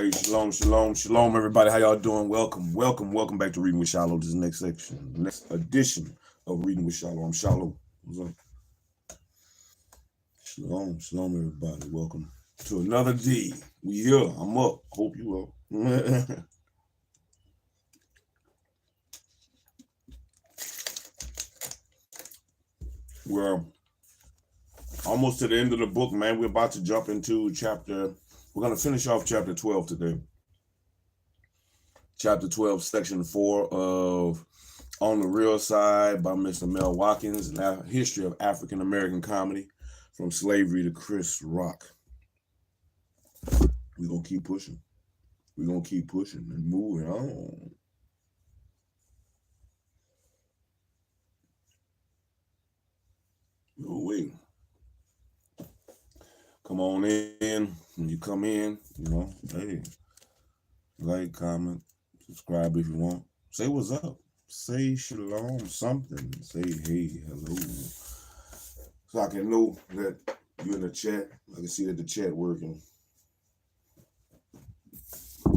Hey, shalom, shalom, shalom, everybody. How y'all doing? Welcome, welcome, welcome back to Reading with Shiloh. This is the next section, next edition of Reading with Shiloh. I'm Shiloh. What's up? Shalom, shalom, everybody. Welcome to another day. We here. I'm up. Hope you up. We're almost to the end of the book, man. We're about to jump into we're going to finish off chapter 12 today. Chapter 12, section 4 of On the Real Side by Mr. Mel Watkins, and history of African American comedy from slavery to Chris Rock. We're going to keep pushing. We're going to keep pushing and moving on. No way. Come on in. When you come in, hey, like, comment, subscribe if you want. Say what's up. Say shalom, something. Say hey, hello. So I can know that you're in the chat. I can see that the chat working.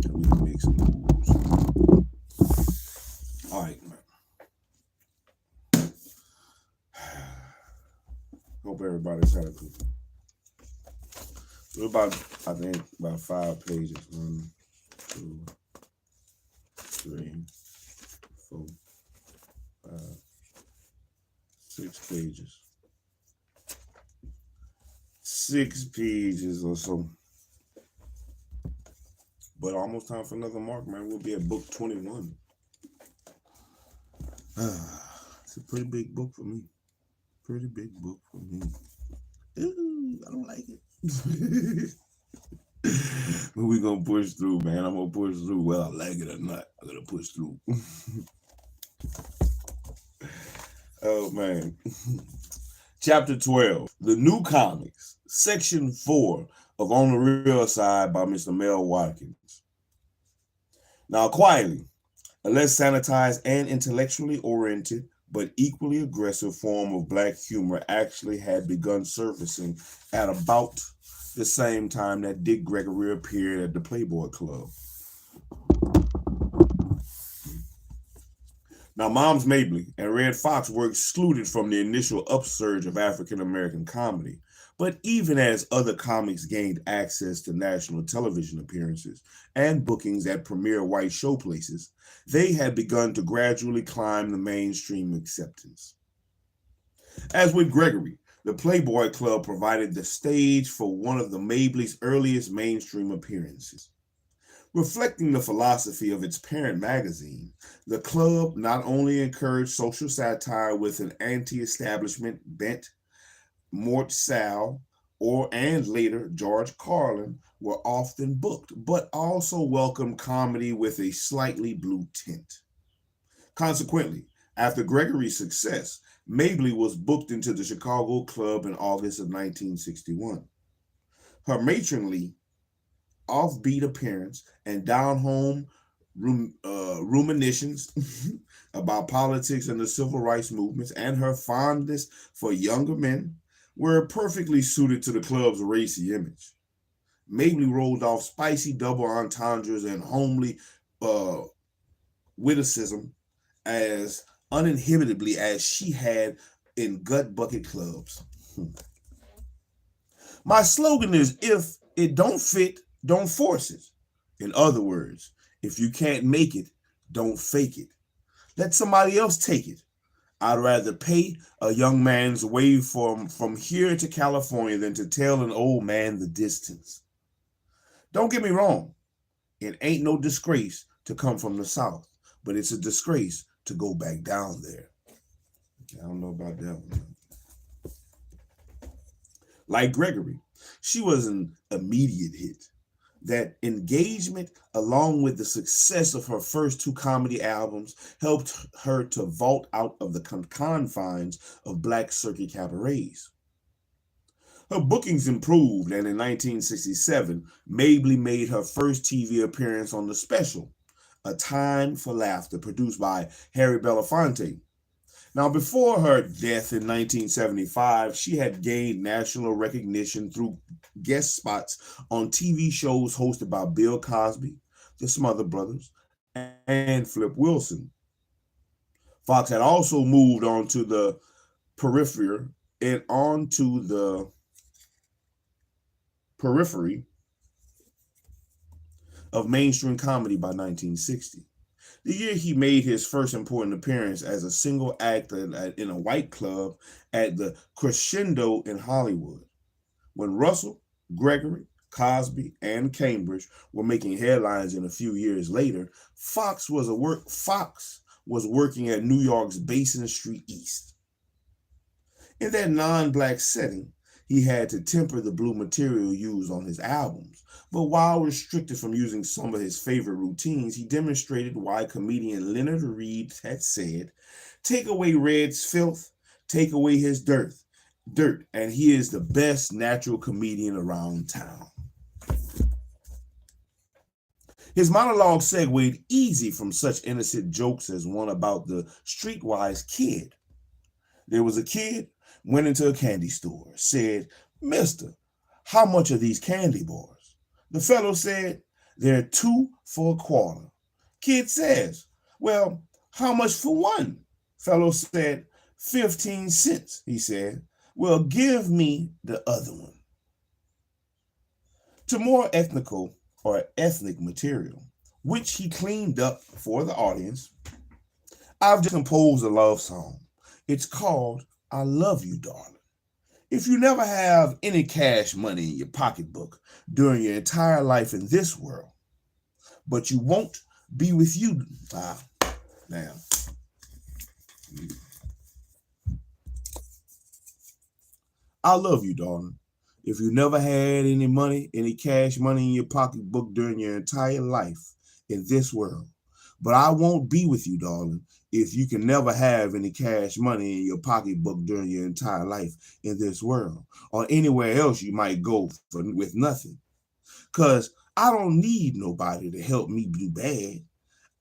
And we can make some moves. All right, man. Hope everybody's had a good one. We're about 5 pages. 1, 2, 3, 4, 5, 6 pages. 6 pages or so. But almost time for another mark, man. We'll be at book 21. It's a pretty big book for me. Pretty big book for me. Ooh, I don't like it. But we're going to push through, man. I'm going to push through. Whether I like it or not, I'm going to push through. Oh, man. Chapter 12, The New Comics, Section 4 of On the Real Side by Mr. Mel Watkins. Now, quietly, a less sanitized and intellectually oriented, but equally aggressive form of black humor actually had begun surfacing at about the same time that Dick Gregory appeared at the Playboy Club. Now, Moms Mabley and Red Fox were excluded from the initial upsurge of African American comedy, but even as other comics gained access to national television appearances and bookings at premier white showplaces, they had begun to gradually climb the mainstream acceptance. As with Gregory, the Playboy Club provided the stage for one of the Mabley's earliest mainstream appearances. Reflecting the philosophy of its parent magazine, the club not only encouraged social satire with an anti-establishment bent, Mort Sahl, and later George Carlin were often booked, but also welcomed comedy with a slightly blue tint. Consequently, after Gregory's success, Mabley was booked into the Chicago Club in August of 1961. Her matronly, offbeat appearance and down-home ruminations about politics and the civil rights movements, and her fondness for younger men were perfectly suited to the club's racy image. Mabley rolled off spicy double entendres and homely witticism as uninhibitedly as she had in gut bucket clubs. My slogan is, if it don't fit, don't force it. In other words, if you can't make it, don't fake it. Let somebody else take it. I'd rather pay a young man's way from here to California than to tell an old man the distance. Don't get me wrong. It ain't no disgrace to come from the South, but it's a disgrace to go back down there. I don't know about that one. Like Gregory, she was an immediate hit. That engagement, along with the success of her first 2 comedy albums, helped her to vault out of the confines of black circuit cabarets. Her bookings improved, and in 1967, Mabley made her first TV appearance on The Special, A Time for Laughter, produced by Harry Belafonte. Now, before her death in 1975, she had gained national recognition through guest spots on TV shows hosted by Bill Cosby, the Smother Brothers, and Flip Wilson. Fox had also moved onto the periphery and onto the periphery of mainstream comedy by 1960. The year he made his first important appearance as a single actor in a white club at the Crescendo in Hollywood. When Russell, Gregory, Cosby, and Cambridge were making headlines, in a few years later, Fox was working at New York's Basin Street East. In that non-black setting, he had to temper the blue material used on his albums. But while restricted from using some of his favorite routines, he demonstrated why comedian Leonard Reed had said, "Take away Red's filth, take away his dirt, and he is the best natural comedian around town." His monologue segued easy from such innocent jokes as one about the streetwise kid. There was a kid, went into a candy store, said, "Mister, how much are these candy bars?" The fellow said, "They're 2 for a quarter." Kid says, "Well, how much for one?" Fellow said, 15 cents, he said. "Well, give me the other one." To more ethnic material, which he cleaned up for the audience, I've just composed a love song. It's called "I Love You, Darling." If you never have any cash money in your pocketbook during your entire life in this world, but you won't be with you. Now. I love you, darling. If you never had any money, any cash money in your pocketbook during your entire life in this world, but I won't be with you, darling, if you can never have any cash money in your pocketbook during your entire life in this world, or anywhere else you might go with nothing. Because I don't need nobody to help me do bad.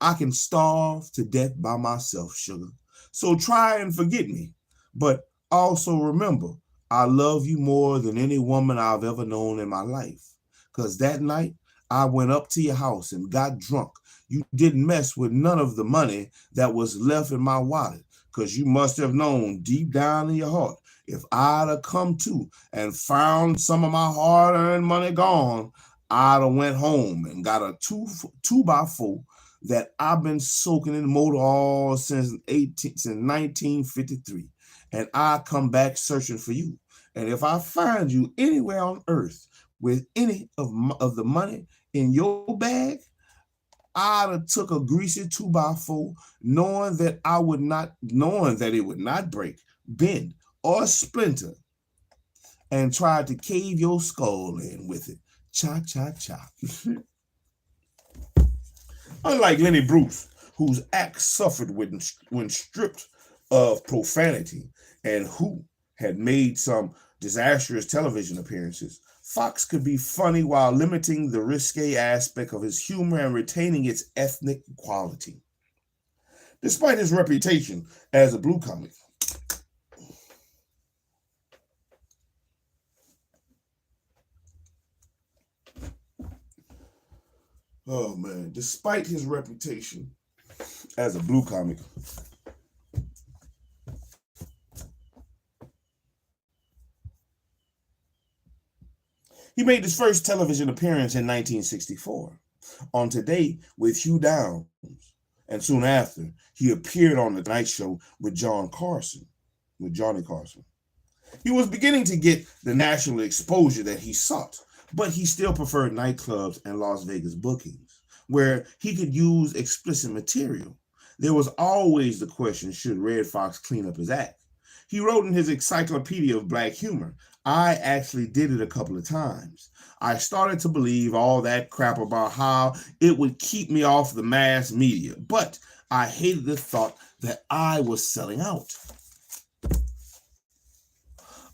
I can starve to death by myself, sugar. So try and forget me. But also remember, I love you more than any woman I've ever known in my life. Because that night, I went up to your house and got drunk. You didn't mess with none of the money that was left in my wallet, because you must have known deep down in your heart, if I'd have come to and found some of my hard-earned money gone, I'd have went home and got a 2x4 that I've been soaking in motor oil since 1953, and I come back searching for you. And if I find you anywhere on earth with any of the money in your bag, I'd have took a greasy 2x4, knowing that it would not break, bend, or splinter, and tried to cave your skull in with it. Cha cha cha. Unlike Lenny Bruce, whose act suffered when stripped of profanity and who had made some disastrous television appearances, Fox could be funny while limiting the risque aspect of his humor and retaining its ethnic quality. Despite his reputation as a blue comic, despite his reputation as a blue comic, he made his first television appearance in 1964 on Today with Hugh Downs, and soon after, he appeared on The Tonight Show with Johnny Carson. He was beginning to get the national exposure that he sought, but he still preferred nightclubs and Las Vegas bookings, where he could use explicit material. There was always the question, should Red Fox clean up his act? He wrote in his Encyclopedia of Black Humor, "I actually did it a couple of times. I started to believe all that crap about how it would keep me off the mass media, but I hated the thought that I was selling out."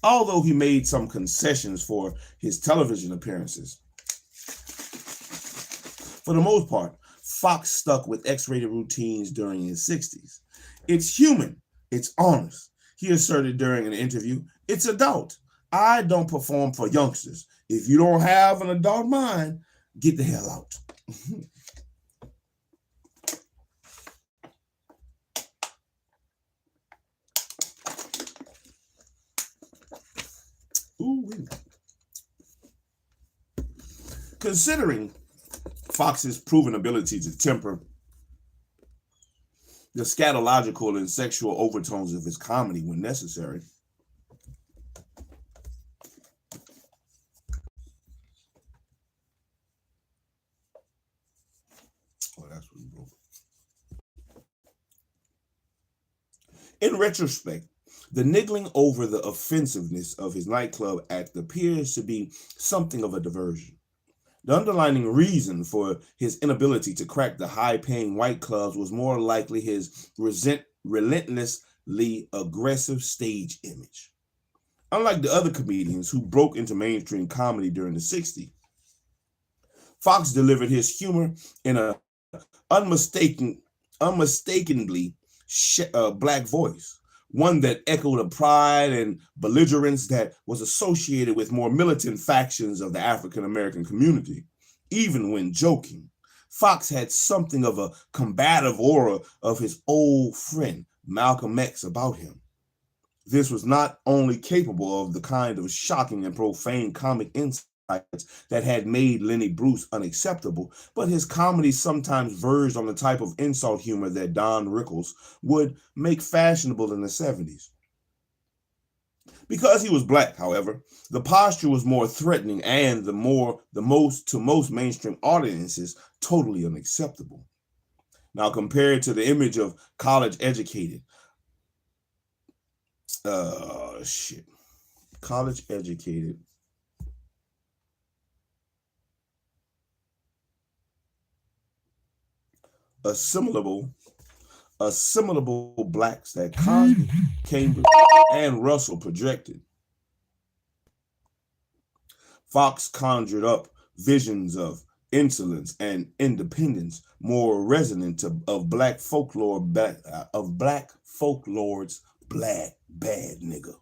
Although he made some concessions for his television appearances, for the most part, Fox stuck with X-rated routines during his 60s. It's human It's honest. He asserted during an interview, it's adult. I don't perform for youngsters. If you don't have an adult mind, get the hell out. Ooh. Considering Fox's proven ability to temper the scatological and sexual overtones of his comedy when necessary, in retrospect, the niggling over the offensiveness of his nightclub act appears to be something of a diversion. The underlying reason for his inability to crack the high-paying white clubs was more likely his relentlessly aggressive stage image. Unlike the other comedians who broke into mainstream comedy during the 60s, Fox delivered his humor in an unmistakably black voice, one that echoed a pride and belligerence that was associated with more militant factions of the African American community. Even when joking, Fox had something of a combative aura of his old friend Malcolm X about him. This was not only capable of the kind of shocking and profane comic insights that had made Lenny Bruce unacceptable, but his comedy sometimes verged on the type of insult humor that Don Rickles would make fashionable in the 70s. Because he was black, however, the posture was more threatening and to most mainstream audiences totally unacceptable. Now, compared to the image of college-educated, assimilable blacks that Cosby, Cambridge, and Russell projected, Fox conjured up visions of insolence and independence more resonant of black folklore's black bad nigga.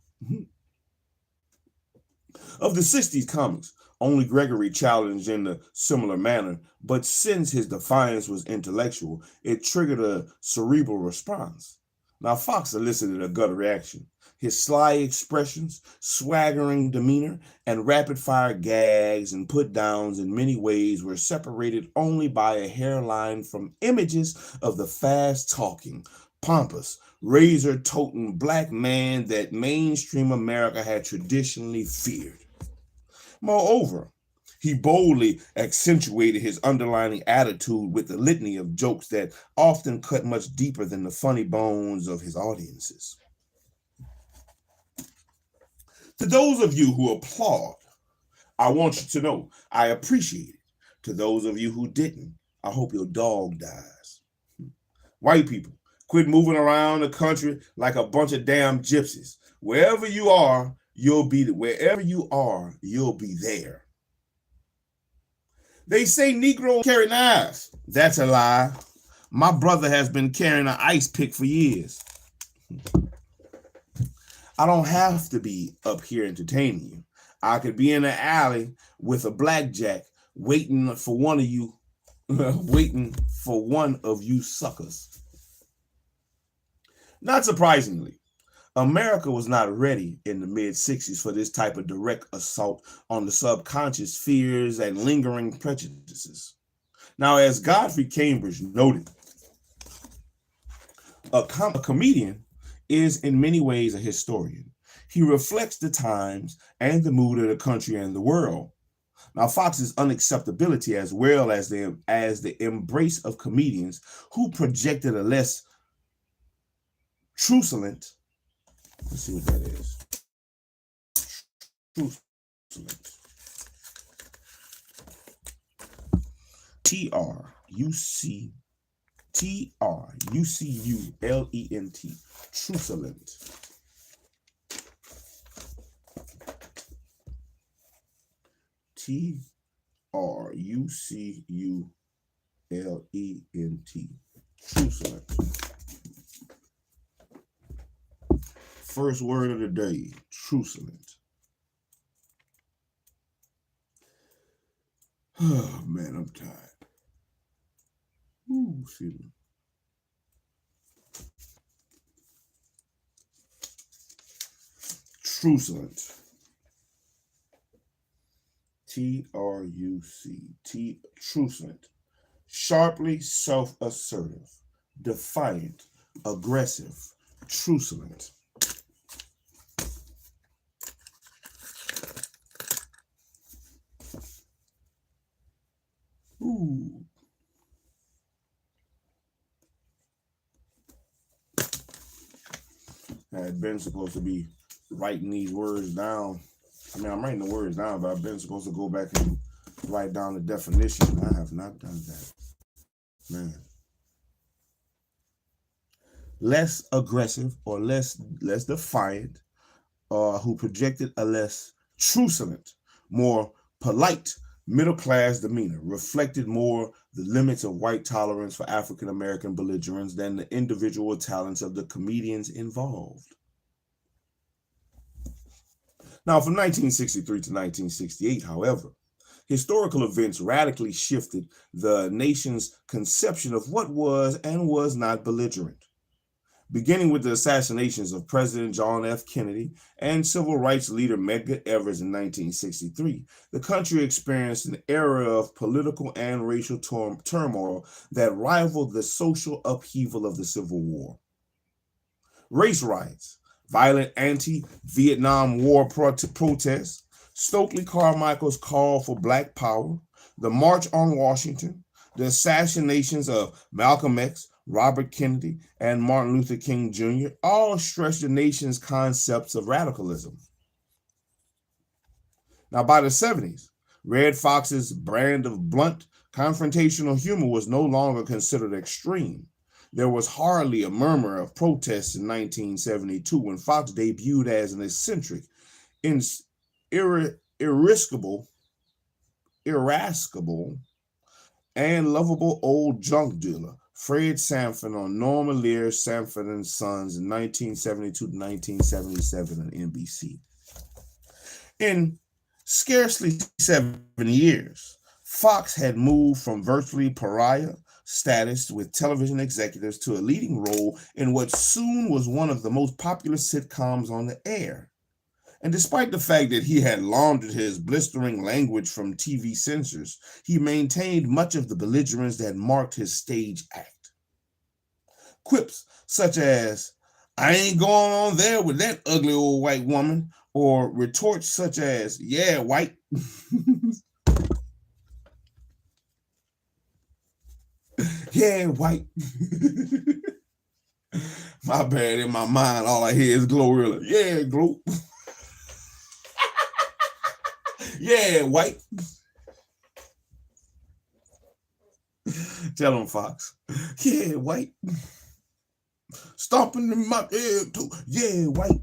Of the 60s comics, only Gregory challenged in a similar manner, but since his defiance was intellectual, it triggered a cerebral response. Now, Fox elicited a gut reaction. His sly expressions, swaggering demeanor, and rapid-fire gags and put-downs in many ways were separated only by a hairline from images of the fast-talking, pompous, razor-toting black man that mainstream America had traditionally feared. Moreover, he boldly accentuated his underlying attitude with a litany of jokes that often cut much deeper than the funny bones of his audiences. To those of you who applaud, I want you to know I appreciate it. To those of you who didn't, I hope your dog dies. White people, quit moving around the country like a bunch of damn gypsies. Wherever you are, you'll be there. They say Negroes carry knives. That's a lie. My brother has been carrying an ice pick for years. I don't have to be up here entertaining you. I could be in the alley with a blackjack waiting for one of you suckers. Not surprisingly, America was not ready in the mid-60s for this type of direct assault on the subconscious fears and lingering prejudices. Now, as Godfrey Cambridge noted, a comedian is in many ways a historian. He reflects the times and the mood of the country and the world. Now, Fox's unacceptability, as well as the embrace of comedians who projected a less truculent, let's see what that is. Truculent. Truculent. Truculent. Truculent. First word of the day, truculent. Oh, man, I'm tired. Ooh, excuse me. Truculent. Truc. Truculent. Sharply self-assertive, defiant, aggressive, truculent. Ooh. I had been supposed to be writing these words down. I mean, I'm writing the words down, but I've been supposed to go back and write down the definition. I have not done that. Man. Less aggressive or less defiant, who projected a less truculent, more polite, middle-class demeanor, reflected more the limits of white tolerance for African-American belligerents than the individual talents of the comedians involved. Now, from 1963 to 1968, however, historical events radically shifted the nation's conception of what was and was not belligerent. Beginning with the assassinations of President John F. Kennedy and civil rights leader Medgar Evers in 1963, the country experienced an era of political and racial turmoil that rivaled the social upheaval of the Civil War. Race riots, violent anti-Vietnam War protests, Stokely Carmichael's call for Black Power, the March on Washington, the assassinations of Malcolm X, Robert Kennedy, and Martin Luther King Jr. all stretched the nation's concepts of radicalism. Now, by the 70s, Red Fox's brand of blunt, confrontational humor was no longer considered extreme. There was hardly a murmur of protest in 1972 when Fox debuted as an eccentric, irascible, and lovable old junk dealer, Fred Sanford, on Norma Lear's Sanford and Sons in 1972 to 1977 on NBC. In scarcely 7 years, Fox had moved from virtually pariah status with television executives to a leading role in what soon was one of the most popular sitcoms on the air. And despite the fact that he had laundered his blistering language from TV censors, he maintained much of the belligerence that marked his stage act. Quips such as, "I ain't going on there with that ugly old white woman," or retorts such as, "Yeah, white." Yeah, white. My bad, in my mind, all I hear is Glorilla. Yeah, Glo. Yeah, white. Tell him, Fox. Yeah, white. Stomping in my head too. Yeah, white.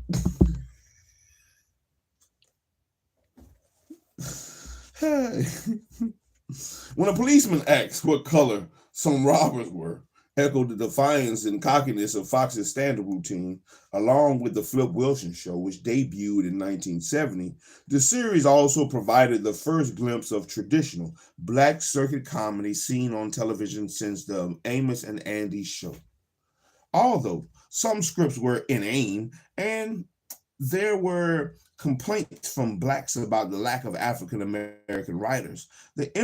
Hey. When a policeman asked what color some robbers were, echoed the defiance and cockiness of Fox's stand-up routine, along with the Flip Wilson Show, which debuted in 1970. The series also provided the first glimpse of traditional black circuit comedy seen on television since the Amos and Andy Show. Although some scripts were inane and there were complaints from blacks about the lack of African American writers, the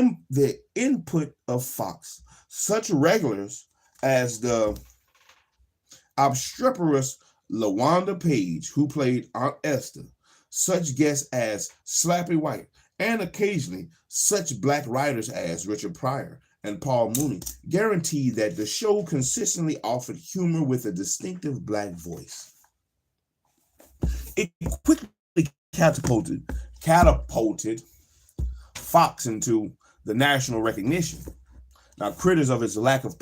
input of Fox, such regulars as the obstreperous LaWanda Page, who played Aunt Esther, such guests as Slappy White, and occasionally such black writers as Richard Pryor and Paul Mooney, guaranteed that the show consistently offered humor with a distinctive black voice. It quickly catapulted Fox into the national recognition. Now, critics of its lack of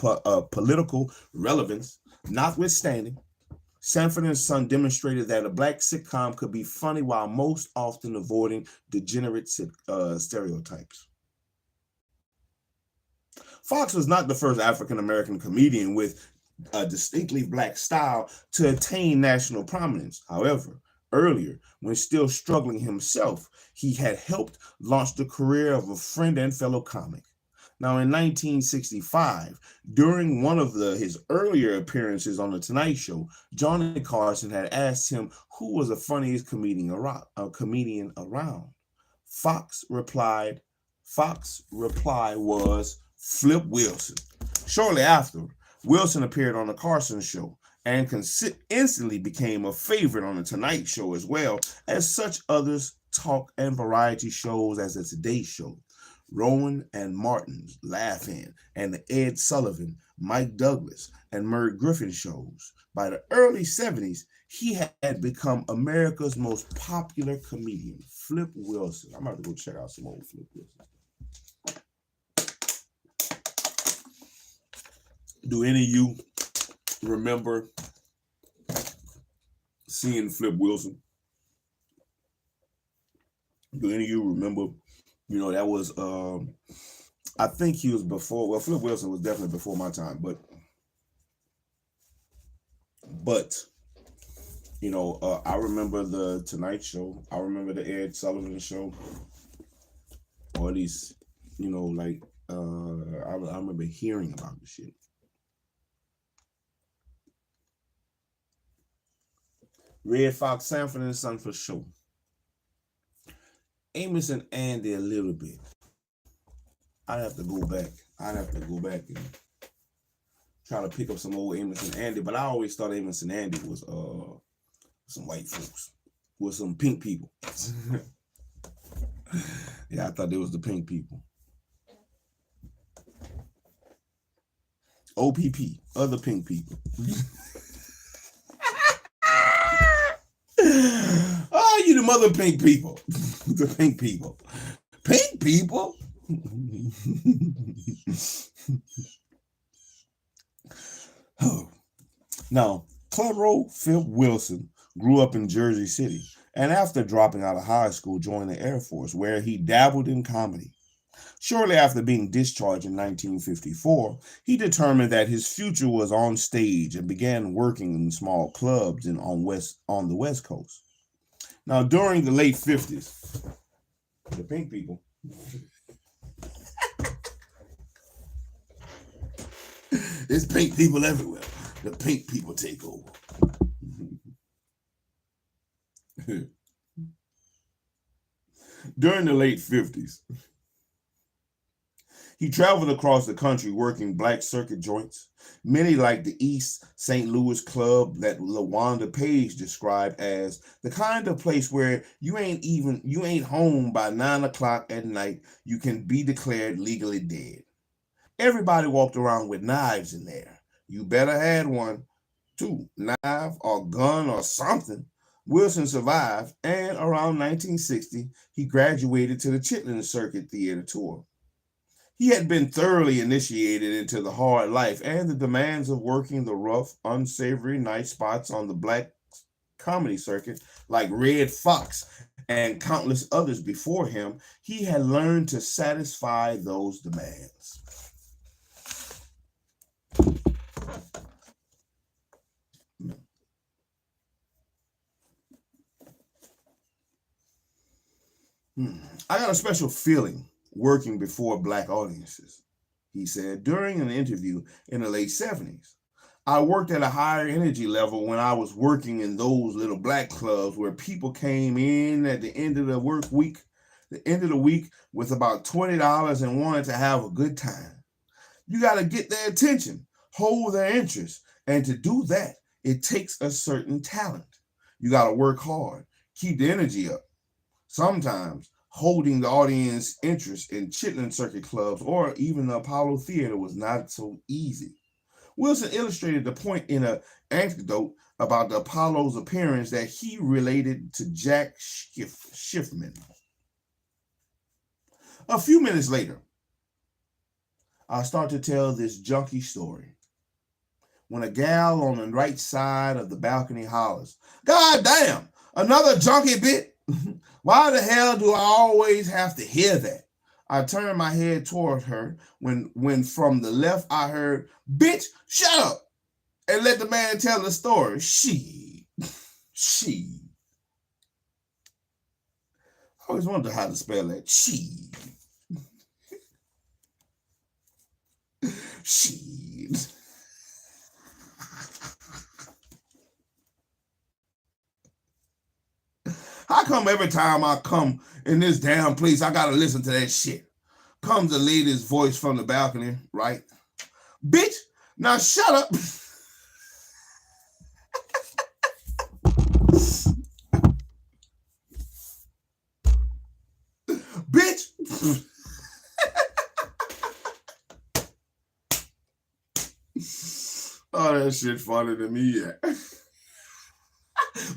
political relevance notwithstanding, Sanford and Son demonstrated that a black sitcom could be funny while most often avoiding degenerate stereotypes. Fox was not the first African-American comedian with a distinctly black style to attain national prominence. However, earlier, when still struggling himself, he had helped launch the career of a friend and fellow comic. Now, in 1965, during one of his earlier appearances on The Tonight Show, Johnny Carson had asked him who was the funniest comedian around. Fox replied, Fox's reply was Flip Wilson. Shortly after, Wilson appeared on The Carson Show and instantly became a favorite on The Tonight Show, as well as such others talk and variety shows as The Today Show, Rowan and Martin's Laugh-In, and the Ed Sullivan, Mike Douglas, and Merv Griffin shows. By the early 70s, he had become America's most popular comedian, Flip Wilson. I'm about to go check out some old Flip Wilson. Do any of you remember seeing Flip Wilson? Do any of you remember, that was, I think he was before, well, Flip Wilson was definitely before my time, but I remember the Tonight Show. I remember the Ed Sullivan Show. Or at least, I remember hearing about the shit. Red Fox, Sanford and Son for sure. Amos and Andy a little bit. I'd have to go back and try to pick up some old Amos and Andy, but I always thought Amos and Andy was some white folks, with some pink people. Yeah, I thought they was the pink people. OPP, other pink people. Oh, you the mother pink people. The pink people. Pink people? Oh. Now, Clero Phil Wilson grew up in Jersey City, and after dropping out of high school, joined the Air Force, where he dabbled in comedy. Shortly after being discharged in 1954, he determined that his future was on stage and began working in small clubs on the West Coast. Now, during the late 50s, the pink people, there's pink people everywhere. The pink people take over. During the late 50s, he traveled across the country working black circuit joints, many like the East St. Louis club that LaWanda Page described as the kind of place where you ain't home by 9 o'clock at night, you can be declared legally dead. Everybody walked around with knives in there. You better had one, too, knife or gun or something. Wilson survived, and around 1960, he graduated to the Chitlin Circuit Theater Tour. He had been thoroughly initiated into the hard life and the demands of working the rough, unsavory night spots on the black comedy circuit, like Red Fox and countless others before him. He had learned to satisfy those demands. I got a special feeling working before black audiences, he said during an interview in the late 70s. I worked at a higher energy level when I was working in those little black clubs where people came in at the end of the week with about $20 and wanted to have a good time. You got to get their attention, hold their interest, and to do that, it takes a certain talent. You got to work hard, keep the energy up. Sometimes holding the audience interest in Chitlin Circuit clubs or even the Apollo Theater was not so easy. Wilson illustrated the point in an anecdote about the Apollo's appearance that he related to Jack Schiffman. A few minutes later, I start to tell this junkie story when a gal on the right side of the balcony hollers, "God damn, another junkie bit? Why the hell do I always have to hear that?" I turned my head toward her when from the left I heard, "Bitch, shut up." and let the man tell the story. She. I always wondered how to spell that. She. How come every time I come in this damn place, I gotta listen to that shit? Comes the lady's voice from the balcony, right? Bitch, now shut up. Bitch. Oh, that shit funny to me, yeah.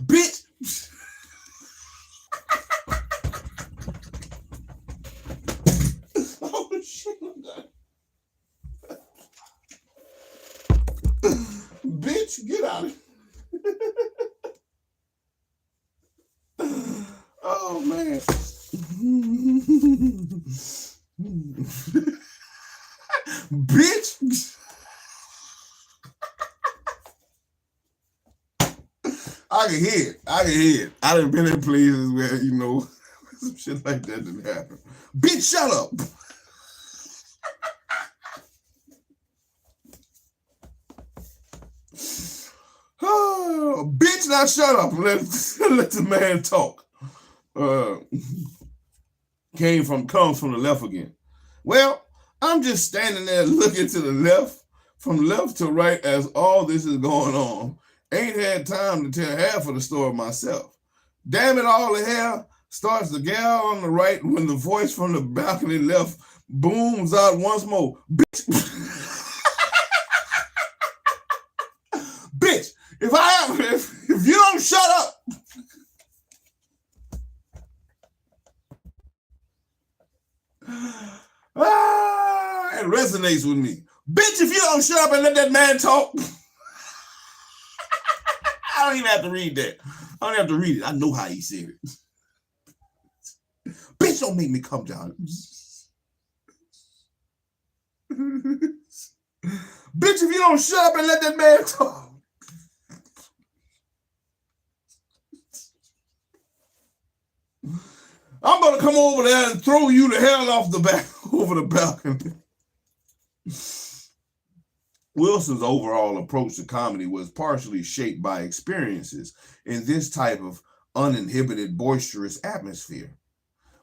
Bitch. Oh, shit. Bitch, get out of here. Oh, man. Bitch. I can hear it. I done been in places where, some shit like that didn't happen. Bitch, shut up. Oh, bitch, now shut up. Let the man talk. Comes from the left again. Well, I'm just standing there looking to the left, from left to right as all this is going on. Ain't had time to tell half of the story myself. Damn it all to hell, starts the gal on the right when the voice from the balcony left booms out once more. Bitch. Bitch, if you don't shut up. It resonates with me. Bitch, if you don't shut up and let that man talk. I don't even have to read that. I don't have to read it. I know how he said it. Bitch, don't make me come down. Bitch, if you don't shut up and let that man talk. I'm going to come over there and throw you the hell off the back over the balcony. Wilson's overall approach to comedy was partially shaped by experiences in this type of uninhibited, boisterous atmosphere.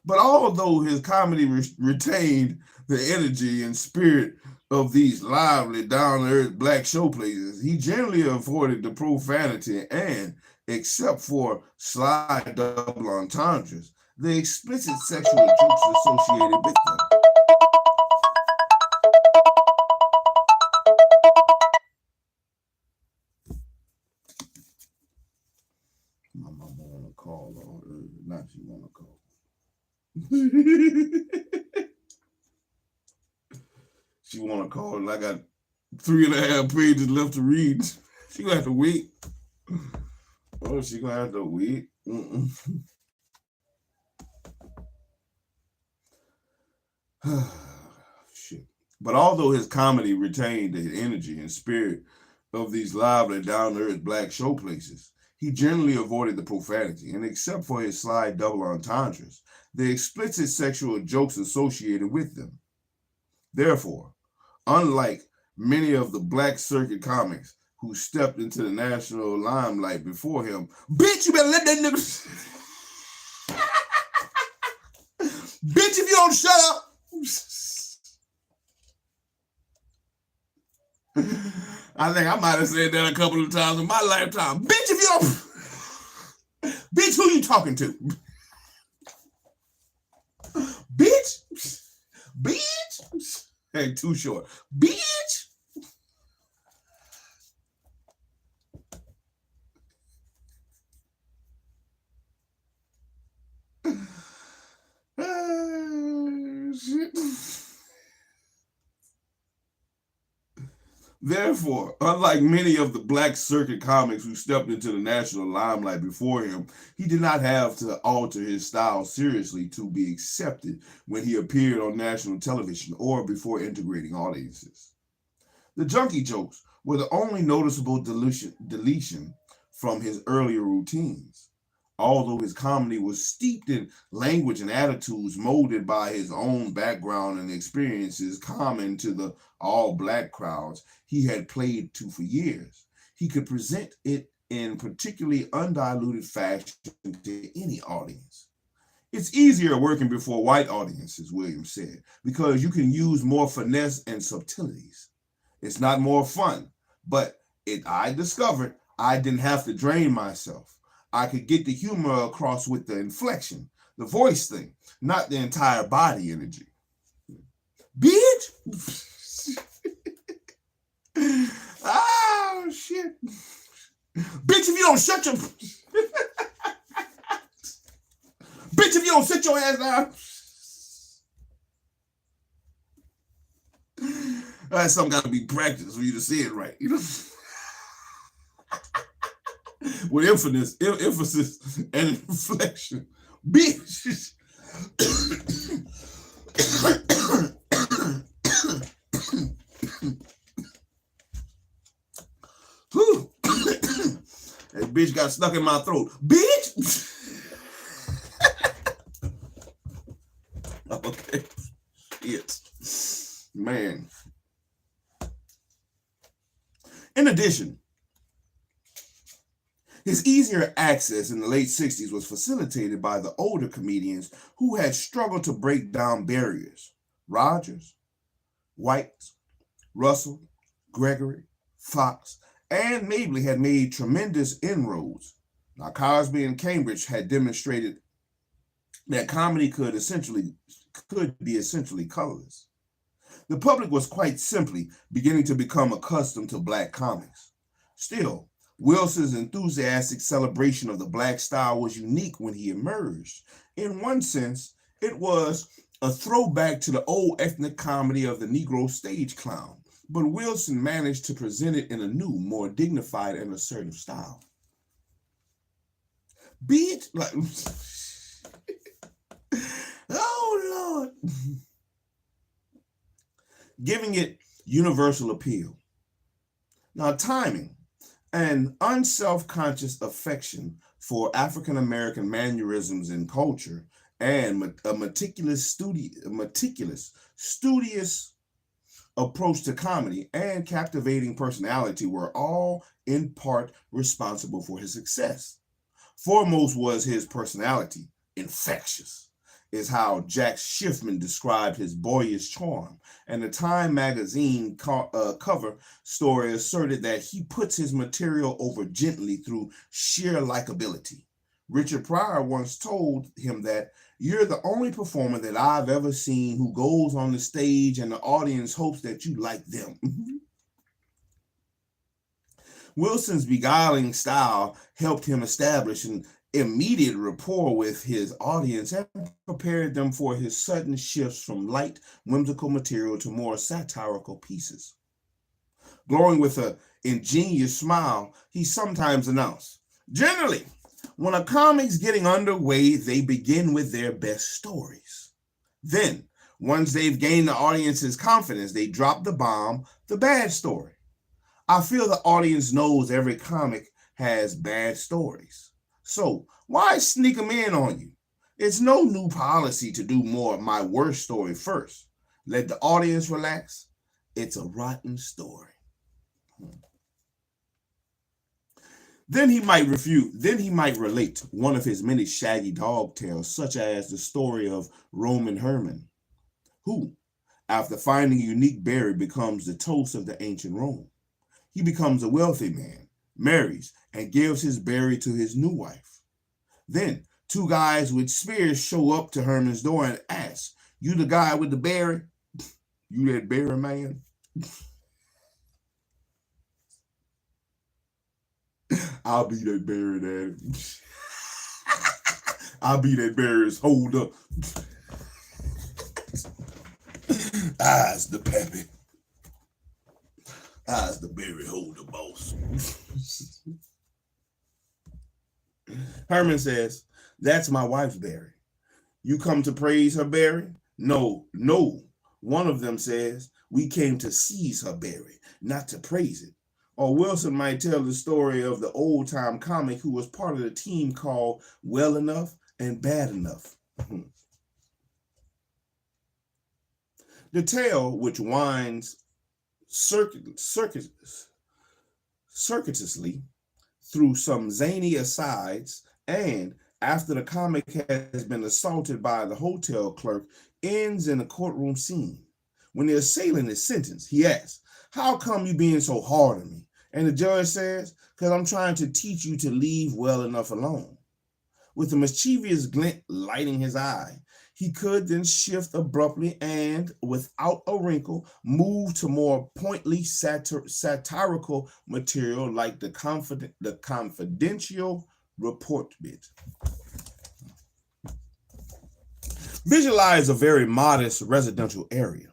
But although his comedy retained the energy and spirit of these lively, down-to-earth black showplaces, he generally avoided the profanity and, except for sly double entendres, the explicit sexual jokes associated with them. My mama want to call, or not she want to call. She want to call, and I got 3.5 pages left to read. She gonna have to wait. Oh, she gonna have to wait. Shit. But although his comedy retained the energy and spirit of these lively, down-to-earth black showplaces, he generally avoided the profanity, and except for his sly double entendres, the explicit sexual jokes associated with them. Therefore, unlike many of the black circuit comics who stepped into the national limelight before him, bitch, you better let that nigga... Bitch, if you don't shut up... I think I might have said that a couple of times in my lifetime. Bitch, if you don't... Bitch, who you talking to? Bitch? Bitch? Hey, too short. Bitch? Shit. Therefore, unlike many of the black circuit comics who stepped into the national limelight before him, he did not have to alter his style seriously to be accepted when he appeared on national television or before integrating audiences. The junkie jokes were the only noticeable deletion from his earlier routines. Although his comedy was steeped in language and attitudes molded by his own background and experiences common to the all black crowds he had played to for years, he could present it in particularly undiluted fashion to any audience. It's easier working before white audiences, Williams said, because you can use more finesse and subtleties. It's not more fun, but I discovered I didn't have to drain myself. I could get the humor across with the inflection, the voice thing, not the entire body energy. Bitch! Oh, shit. Bitch, if you don't shut your... Bitch, if you don't sit your ass down. That's something got to be practiced for you to say it right. You know? With emphasis and inflection. Bitch. That bitch got stuck in my throat. Bitch. Okay. Yes. Man. In addition, his easier access in the late 60s was facilitated by the older comedians who had struggled to break down barriers. Rogers, White, Russell, Gregory, Fox, and Mabley had made tremendous inroads. Now, Cosby and Cambridge had demonstrated that comedy could be essentially colorless. The public was quite simply beginning to become accustomed to black comics. Still, Wilson's enthusiastic celebration of the black style was unique when he emerged. In one sense, it was a throwback to the old ethnic comedy of the Negro stage clown, but Wilson managed to present it in a new, more dignified and assertive style. Bitch, like, oh Lord. Giving it universal appeal. Now, timing. An unself-conscious affection for African-American mannerisms and culture, and a meticulous, studious approach to comedy and captivating personality were all in part responsible for his success. Foremost was his personality, infectious, is how Jack Schiffman described his boyish charm, and the Time magazine cover story asserted that he puts his material over gently through sheer likability. Richard Pryor once told him that, "You're the only performer that I've ever seen who goes on the stage and the audience hopes that you like them." Wilson's beguiling style helped him establish an immediate rapport with his audience and prepared them for his sudden shifts from light, whimsical material to more satirical pieces. Glowing with an ingenious smile, he sometimes announced, "Generally, when a comic's getting underway, they begin with their best stories. Then, once they've gained the audience's confidence, they drop the bomb, the bad story. I feel the audience knows every comic has bad stories. So why sneak them in on you? It's no new policy to do more of my worst story first. Let the audience relax. It's a rotten story." Then he might relate one of his many shaggy dog tales, such as the story of Roman Herman, who, after finding a unique berry, becomes the toast of the ancient Rome. He becomes a wealthy man, marries, and gives his berry to his new wife. Then, two guys with spears show up to Herman's door and ask, "You the guy with the berry? You that berry man?" "I'll be that berry, Daddy. I'll be that berry's hold up." I's the pappy. I's the berry holder, boss. Herman says, "That's my wife's berry. You come to praise her berry?" No. One of them says, "We came to seize her berry, not to praise it. Or Wilson might tell the story of the old time comic who was part of the team called Well Enough and Bad Enough. The tale, which winds circuitously through some zany asides, and after the comic has been assaulted by the hotel clerk, ends in a courtroom scene. When the assailant is sentenced, he asks, "How come you being so hard on me?" And the judge says, "Because I'm trying to teach you to leave well enough alone." With a mischievous glint lighting his eye, he could then shift abruptly and, without a wrinkle, move to more pointedly satirical material like the confidential report bit. Visualize a very modest residential area.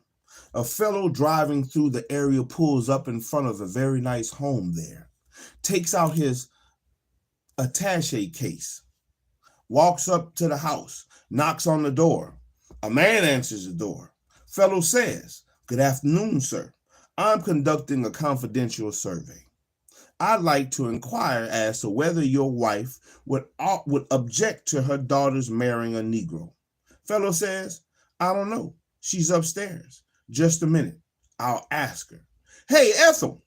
A fellow driving through the area pulls up in front of a very nice home there, takes out his attaché case, walks up to the house, knocks on the door. A man answers the door. Fellow says, "Good afternoon, sir. I'm conducting a confidential survey. I'd like to inquire as to whether your wife would object to her daughter's marrying a Negro." Fellow says, "I don't know. She's upstairs. Just a minute. I'll ask her." "Hey, Ethel,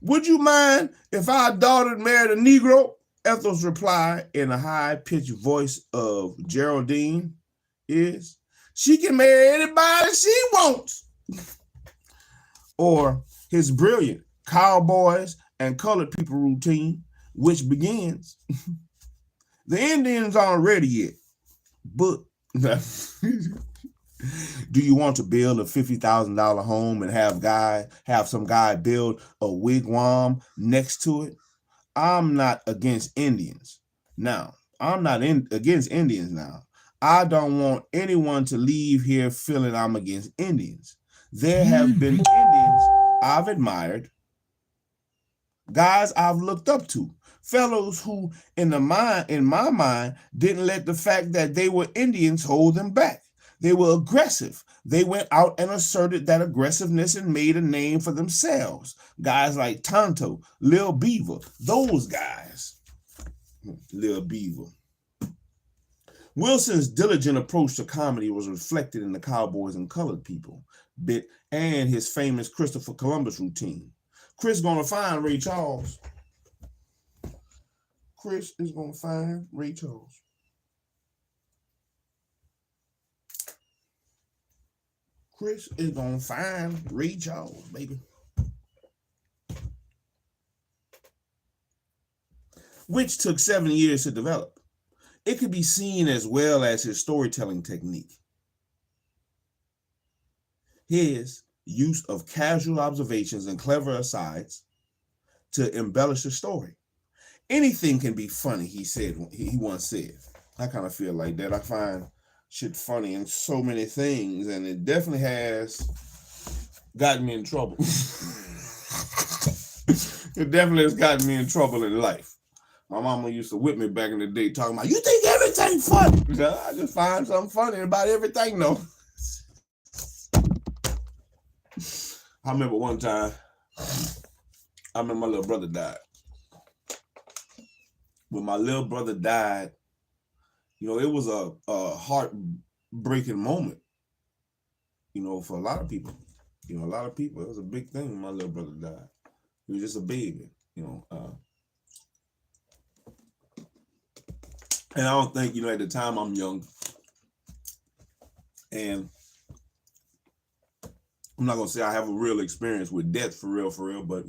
would you mind if our daughter married a Negro?" Ethel's reply in a high-pitched voice of Geraldine is, "She can marry anybody she wants." Or his brilliant cowboys and colored people routine, which begins, "The Indians aren't ready yet, but do you want to build a $50,000 home and have some guy build a wigwam next to it? I'm not against Indians. Now, I'm not against Indians now. I don't want anyone to leave here feeling I'm against Indians. There have been Indians I've admired, guys I've looked up to, fellows who, in my mind, didn't let the fact that they were Indians hold them back. They were aggressive. They went out and asserted that aggressiveness and made a name for themselves. Guys like Tonto, Lil Beaver, those guys. Lil Beaver. Wilson's diligent approach to comedy was reflected in the Cowboys and Colored People bit and his famous Christopher Columbus routine. Chris gonna find Ray Charles. Chris is gonna find Ray Charles. Chris is gonna find Ray Charles, baby. Which took 7 years to develop. It could be seen as well as his storytelling technique. His use of casual observations and clever asides to embellish the story. Anything can be funny, he once said. I kind of feel like that. I find shit funny in so many things, and it definitely has gotten me in trouble. It definitely has gotten me in trouble in life. My mama used to whip me back in the day talking about, "You think everything's funny?" I just find something funny about everything, though. I remember one time, my little brother died. When my little brother died, it was a heartbreaking moment, for a lot of people. It was a big thing when my little brother died. He was just a baby, and I don't think, at the time I'm young, and I'm not gonna say I have a real experience with death for real, but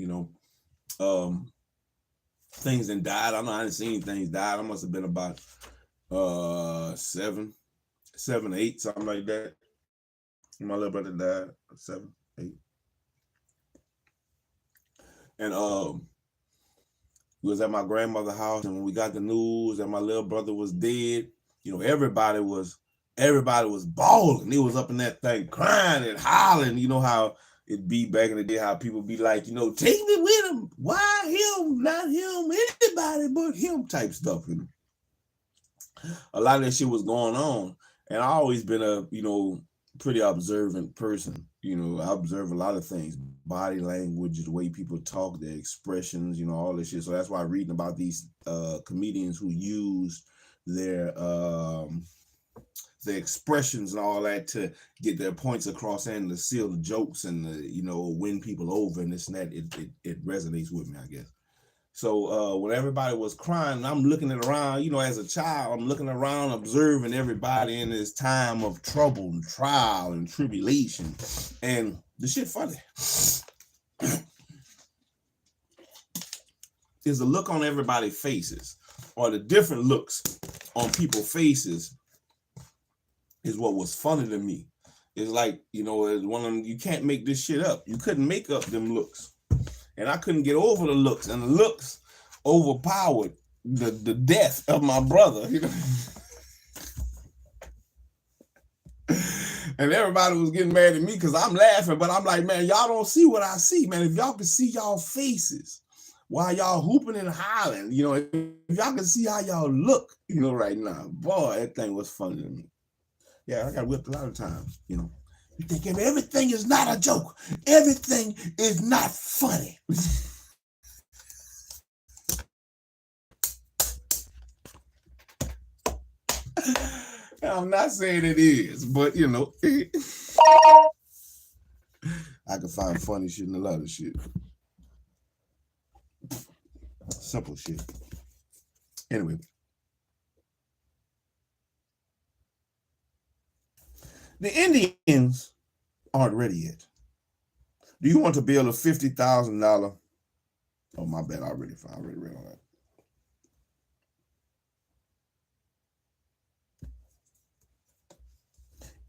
things that died. I know I didn't see things died. I must have been about 7, 8, something like that. My little brother died 7, 8, and we was at my grandmother's house, and when we got the news that my little brother was dead, everybody was bawling. They was up in that thing crying and hollering. You know how it be back in the day, how people be like, take me with him. Why him? Not him. Anybody but him type stuff. A lot of that shit was going on. And I always been a, pretty observant person. You know, I observe a lot of things, body language, the way people talk, their expressions, you know, all this shit. So that's why reading about these comedians who use their the expressions and all that to get their points across and to seal the jokes and you know, win people over and this and that, it resonates with me, I guess. So when everybody was crying, I'm looking at around, you know, as a child, I'm looking around, observing everybody in this time of trouble and trial and tribulation. And the shit funny is the look on everybody's faces, or the different looks on people's faces, is what was funny to me. It's like, you know, it's one of them, you can't make this shit up. You couldn't make up them looks. And I couldn't get over the looks, and the looks overpowered the death of my brother, you know. And everybody was getting mad at me because I'm laughing, but I'm like, man, y'all don't see what I see, man. If y'all could see y'all faces while y'all hooping and hollering, you know, if y'all can see how y'all look, you know, right now, boy, that thing was funny to me. Yeah, I got whipped a lot of times, you know. You think everything is not a joke. Everything is not funny. I'm not saying it is, but you know, I can find funny shit in a lot of shit. Simple shit. Anyway. The Indians aren't ready yet. Do you want to build a $50,000? Oh, my bad. I already read all that.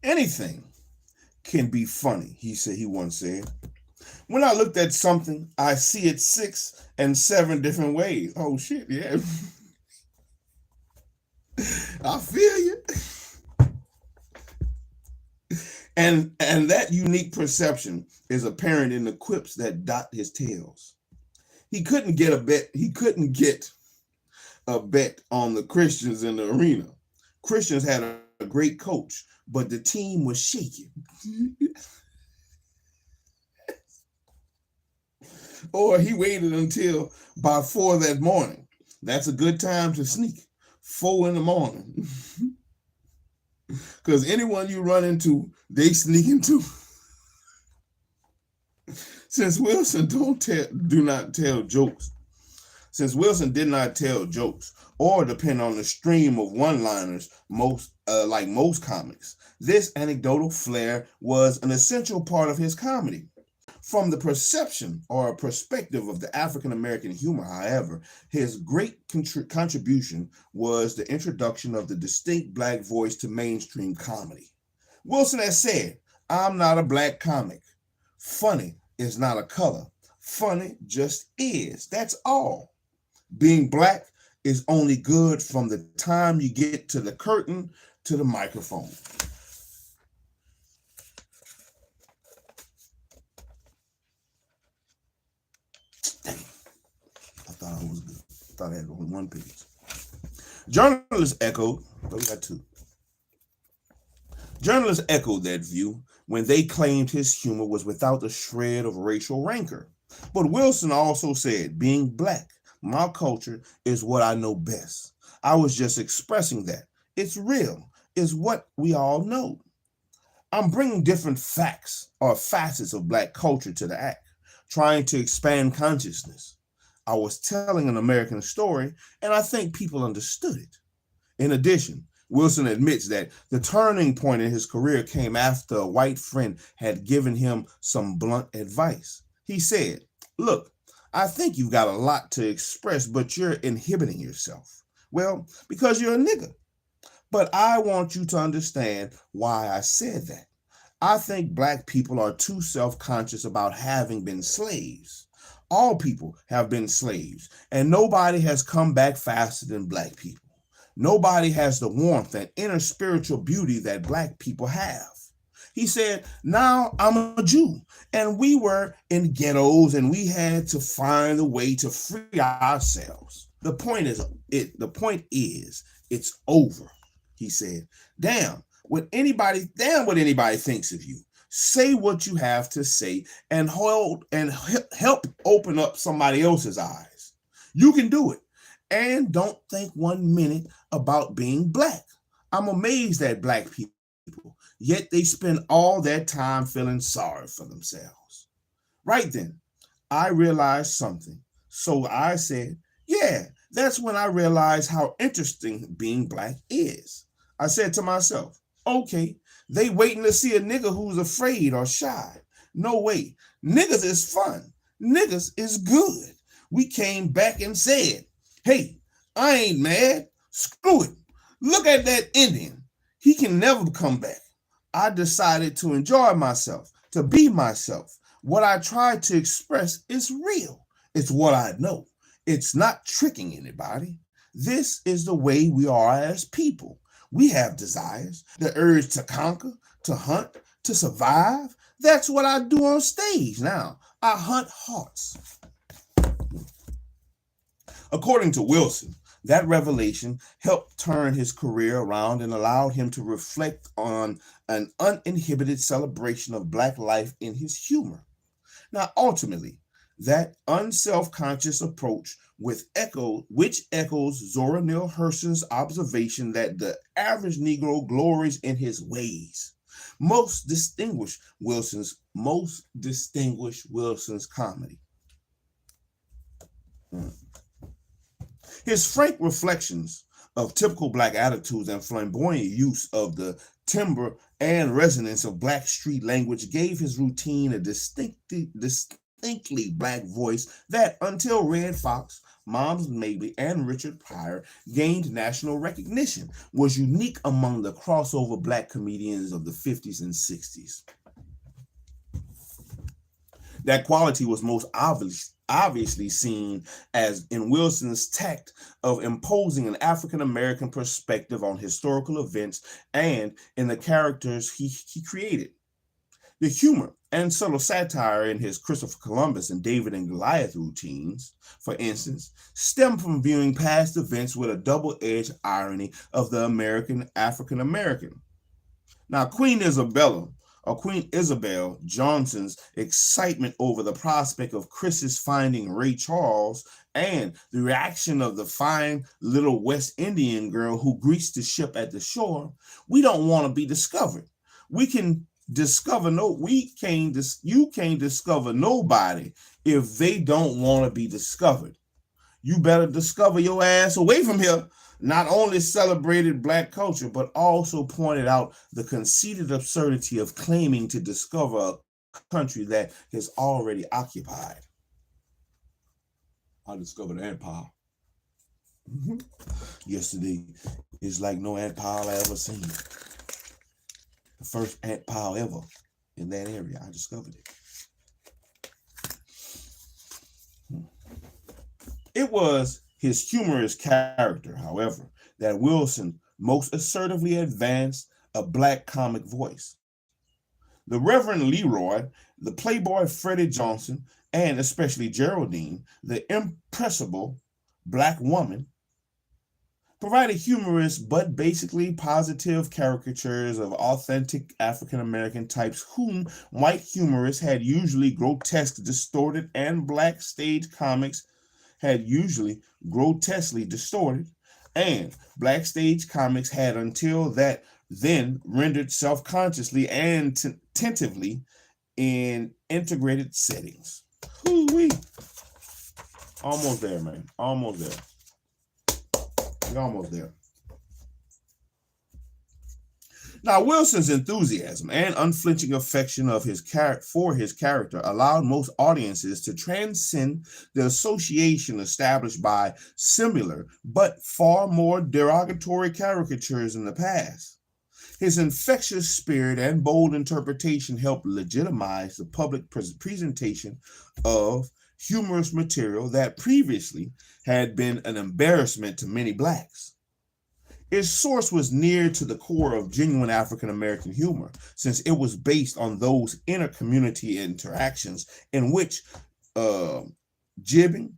Anything can be funny, he once said. When I looked at something, I see it 6 and 7 different ways. Oh, shit, yeah. I feel you. And that unique perception is apparent in the quips that dot his tales. He couldn't get a bet. He couldn't get a bet on the Christians in the arena. Christians had a great coach, but the team was shaking. Or he waited until by 4 that morning. That's a good time to sneak. 4 in the morning. Because anyone you run into, they sneak into. Since Wilson did not tell jokes or depend on the stream of one-liners like most comics, this anecdotal flair was an essential part of his comedy. From the perception or perspective of the African-American humor, however, his great contribution was the introduction of the distinct black voice to mainstream comedy. Wilson has said, "I'm not a black comic. Funny is not a color. Funny just is. That's all. Being black is only good from the time you get to the curtain to the microphone." Thought I was good. Thought I had only 1 page. Journalists echoed, but we got 2. Journalists echoed that view when they claimed his humor was without a shred of racial rancor. But Wilson also said, "Being black, my culture is what I know best. I was just expressing that. It's real. It's what we all know. I'm bringing different facts or facets of black culture to the act, trying to expand consciousness. I was telling an American story, and I think people understood it." In addition, Wilson admits that the turning point in his career came after a white friend had given him some blunt advice. He said, "Look, I think you've got a lot to express, but you're inhibiting yourself. Well, because you're a nigga. But I want you to understand why I said that. I think black people are too self-conscious about having been slaves. All people have been slaves, and nobody has come back faster than black people. Nobody has the warmth and inner spiritual beauty that black people have." He said, "Now I'm a Jew, and we were in ghettos, and we had to find a way to free ourselves. The point is, it's over." He said, "Damn, what anybody thinks of you. Say what you have to say and help open up somebody else's eyes. You can do it. And don't think 1 minute about being black. I'm amazed at black people, yet they spend all their time feeling sorry for themselves. Right then, I realized something. So I said, yeah, that's when I realized how interesting being black is. I said to myself, okay, they waiting to see a nigga who's afraid or shy. No way. Niggas is fun. Niggas is good. We came back and said, hey, I ain't mad. Screw it. Look at that Indian. He can never come back. I decided to enjoy myself, to be myself. What I tried to express is real. It's what I know. It's not tricking anybody. This is the way we are as people. We have desires, the urge to conquer, to hunt, to survive. That's what I do on stage now. I hunt hearts. According to Wilson, that revelation helped turn his career around and allowed him to reflect on an uninhibited celebration of Black life in his humor. Now, ultimately, that unself-conscious approach which echoes Zora Neale Hurston's observation that the average Negro glories in his ways, most distinguished Wilson's comedy. His frank reflections of typical Black attitudes and flamboyant use of the timbre and resonance of Black street language gave his routine a distinctly Black voice that, until Red Fox, Moms Mabley, and Richard Pryor gained national recognition, was unique among the crossover Black comedians of the 50s and 60s. That quality was most obviously seen as in Wilson's tact of imposing an African-American perspective on historical events and in the characters he created. The humor and subtle satire in his Christopher Columbus and David and Goliath routines, for instance, stem from viewing past events with a double-edged irony of the African-American. Now, Queen Isabel Johnson's excitement over the prospect of Chris's finding Ray Charles and the reaction of the fine little West Indian girl who greets the ship at the shore, we don't want to be discovered. You can't discover nobody if they don't want to be discovered. You better discover your ass away from here. Not only celebrated Black culture, but also pointed out the conceited absurdity of claiming to discover a country that is already occupied. I discovered empire. Yesterday is like no empire I ever seen. The first empire ever in that area. I discovered it. It was his humorous character, however, that Wilson most assertively advanced a Black comic voice. The Reverend Leroy, the Playboy Freddie Johnson, and especially Geraldine, the impressible Black woman, provided humorous but basically positive caricatures of authentic African-American types whom white humorists had usually grotesque, distorted, and Black stage comics had usually grotesquely distorted, and Black stage comics had until that then rendered self-consciously and tentatively in integrated settings. Hoo-wee. Almost there, man. Almost there. We're almost there. Now, Wilson's enthusiasm and unflinching affection of for his character allowed most audiences to transcend the association established by similar but far more derogatory caricatures in the past. His infectious spirit and bold interpretation helped legitimize the public presentation of humorous material that previously had been an embarrassment to many Blacks. Its source was near to the core of genuine African-American humor, since it was based on those inter-community interactions in which jibbing,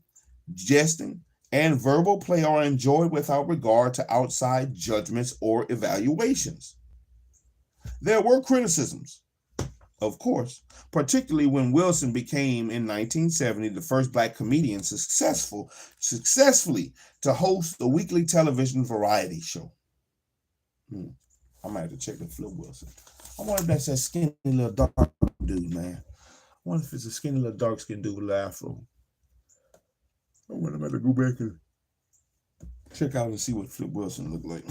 jesting, and verbal play are enjoyed without regard to outside judgments or evaluations. There were criticisms, of course, particularly when Wilson became in 1970 the first black comedian successfully to host a weekly television variety show. I might have to check the Flip Wilson. I wonder if that's that skinny little dark dude, man. I wonder if it's a skinny little dark skinned dude with an afro. I wonder if I have to go back and check out and see what Flip Wilson looked like.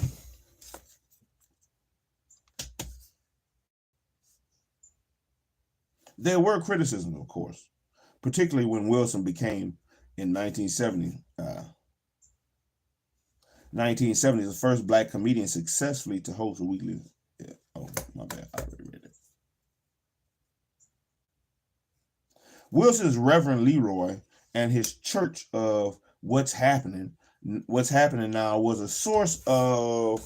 There were criticisms, of course, particularly when Wilson became, in 1970, the first black comedian successfully to host a weekly. Yeah. Oh, my bad. I already read it. Wilson's Reverend Leroy and his church of What's Happening Now was a source of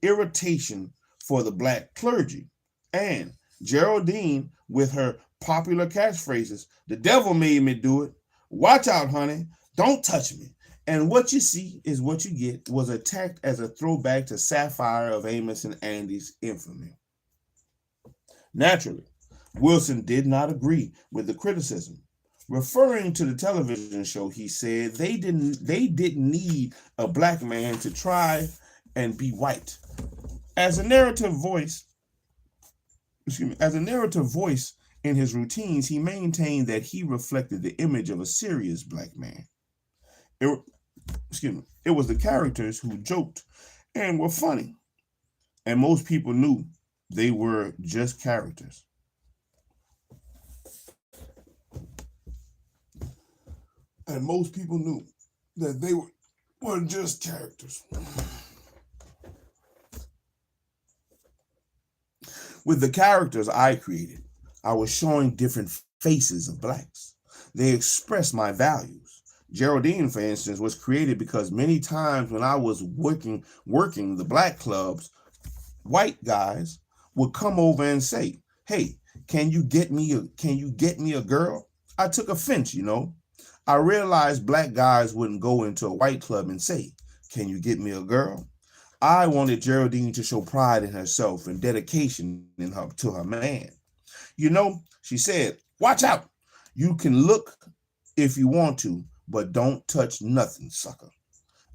irritation for the black clergy. And Geraldine, with her popular catchphrases, "The devil made me do it," "Watch out, honey," "Don't touch me," and "What you see is what you get," was attacked as a throwback to Sapphire of Amos and Andy's infamy. Naturally, Wilson did not agree with the criticism. Referring to the television show, he said they didn't need a black man to try and be white. As a narrative voice in his routines, he maintained that he reflected the image of a serious black man. It was the characters who joked and were funny, and most people knew they were just characters. And most people knew that they were just characters. With the characters I created, I was showing different faces of blacks. They expressed my values. Geraldine, for instance, was created because many times when I was working the black clubs, white guys would come over and say, "Hey, can you get me a girl?" I took offense, I realized black guys wouldn't go into a white club and say, "Can you get me a girl?" I wanted Geraldine to show pride in herself and dedication to her man. She said, "Watch out. You can look if you want to, but don't touch nothing, sucker."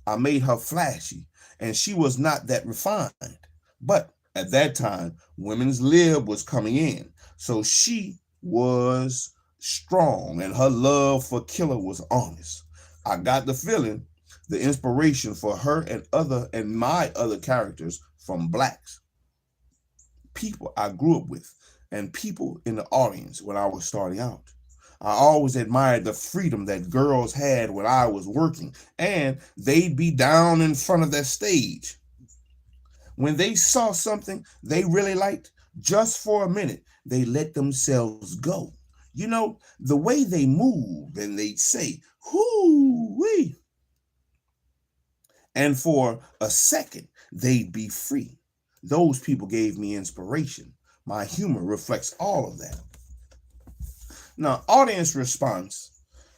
I made her flashy, and she was not that refined. But at that time, women's lib was coming in, so she was strong, and her love for Killer was honest. I got the feeling the inspiration for her and my other characters from blacks, people I grew up with, and people in the audience when I was starting out. I always admired the freedom that girls had when I was working, and they'd be down in front of that stage. When they saw something they really liked, just for a minute, they let themselves go. The way they move, and they'd say, "Hoo-wee." And for a second, they'd be free. Those people gave me inspiration. My humor reflects all of that. Now, audience response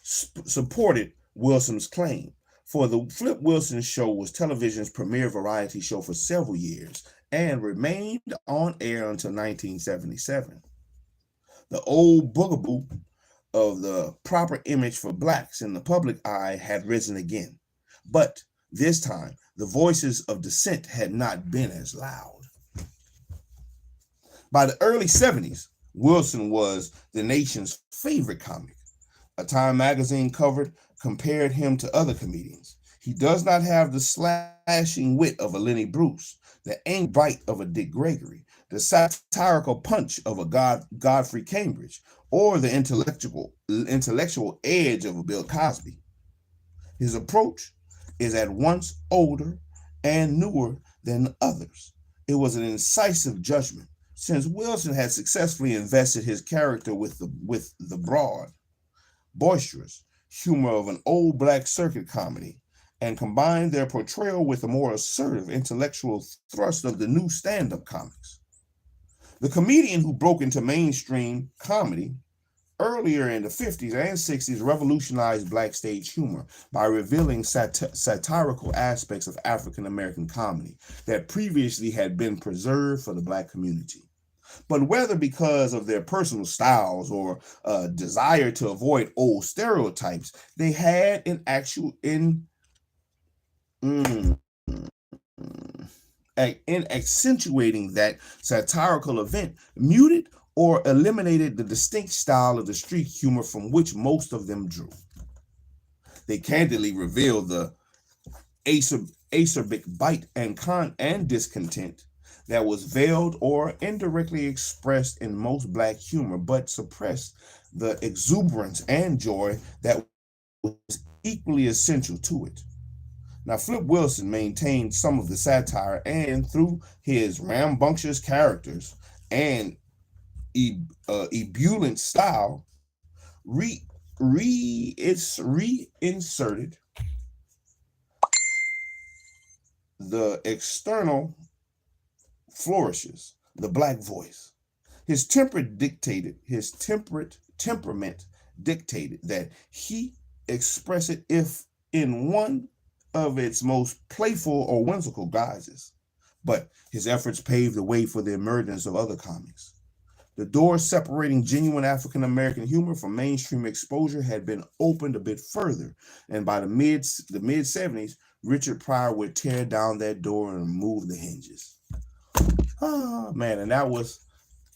supported Wilson's claim, for the Flip Wilson show was television's premier variety show for several years and remained on air until 1977. The old boogaboo of the proper image for blacks in the public eye had risen again, but this time the voices of dissent had not been as loud. By the early 70s, Wilson was the nation's favorite comic. A Time magazine cover compared him to other comedians. He does not have the slashing wit of a Lenny Bruce, the angry bite of a Dick Gregory, the satirical punch of a Godfrey Cambridge, or the intellectual edge of a Bill Cosby. His approach is at once older and newer than others. It was an incisive judgment, since Wilson had successfully invested his character with the broad, boisterous humor of an old black circuit comedy, and combined their portrayal with a more assertive intellectual thrust of the new stand-up comics. The comedian who broke into mainstream comedy earlier in the 50s and 60s revolutionized black stage humor by revealing satirical aspects of African American comedy that previously had been preserved for the black community. But whether because of their personal styles or a desire to avoid old stereotypes, they had in accentuating that satirical event, muted or eliminated the distinct style of the street humor from which most of them drew. They candidly revealed the acerbic bite and discontent that was veiled or indirectly expressed in most black humor, but suppressed the exuberance and joy that was equally essential to it. Now, Flip Wilson maintained some of the satire, and through his rambunctious characters and ebullient style, reinserted the external flourishes, the black voice. His temperament dictated that he express it if in one of its most playful or whimsical guises. But his efforts paved the way for the emergence of other comics. The door separating genuine African American humor from mainstream exposure had been opened a bit further, and by the mid 70s, Richard Pryor would tear down that door and remove the hinges. Oh man, and that was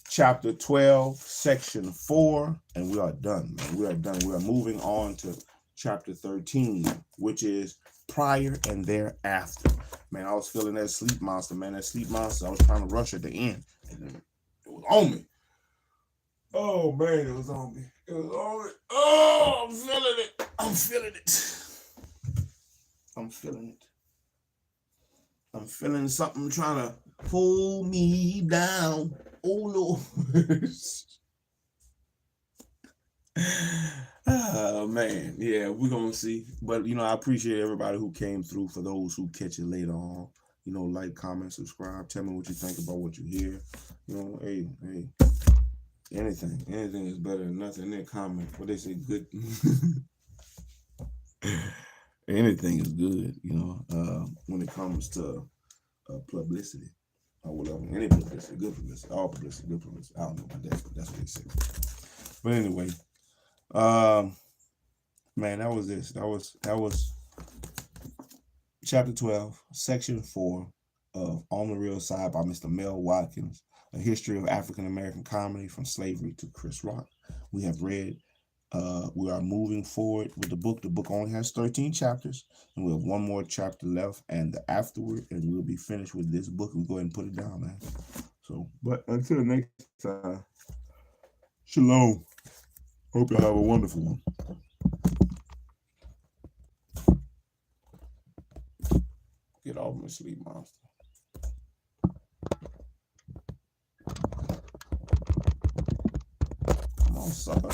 chapter 12, section 4, and we are done, man. We are done. We are moving on to chapter 13, which is Prior and Thereafter. Man, I was feeling that sleep monster, man. That sleep monster, I was trying to rush at the end, and then it was on me. Oh man, it was on me. It was on me. Oh, I'm feeling it. I'm feeling it. I'm feeling it. I'm feeling something trying to pull me down. Oh Lord. Oh man, yeah, we're gonna see. But you know, I appreciate everybody who came through. For those who catch it later on, you know, like, comment, subscribe. Tell me what you think about what you hear. You know, hey. Anything is better than nothing. In that comment, what they say, good. Anything is good, you know, when it comes to publicity or whatever. Any publicity, good publicity, all publicity, good publicity. I don't know about that, but that's what they say. But anyway, man, that was this. That was chapter 12, section 4 of On the Real Side by Mr. Mel Watkins. A History of African American Comedy from Slavery to Chris Rock. We have read, we are moving forward with the book. The book only has 13 chapters, and we have one more chapter left, and afterward, and we'll be finished with this book. We'll go ahead and put it down, man. So, but until next time, shalom. Hope you have a wonderful one. Get off my sleep monster. Come on, sucker.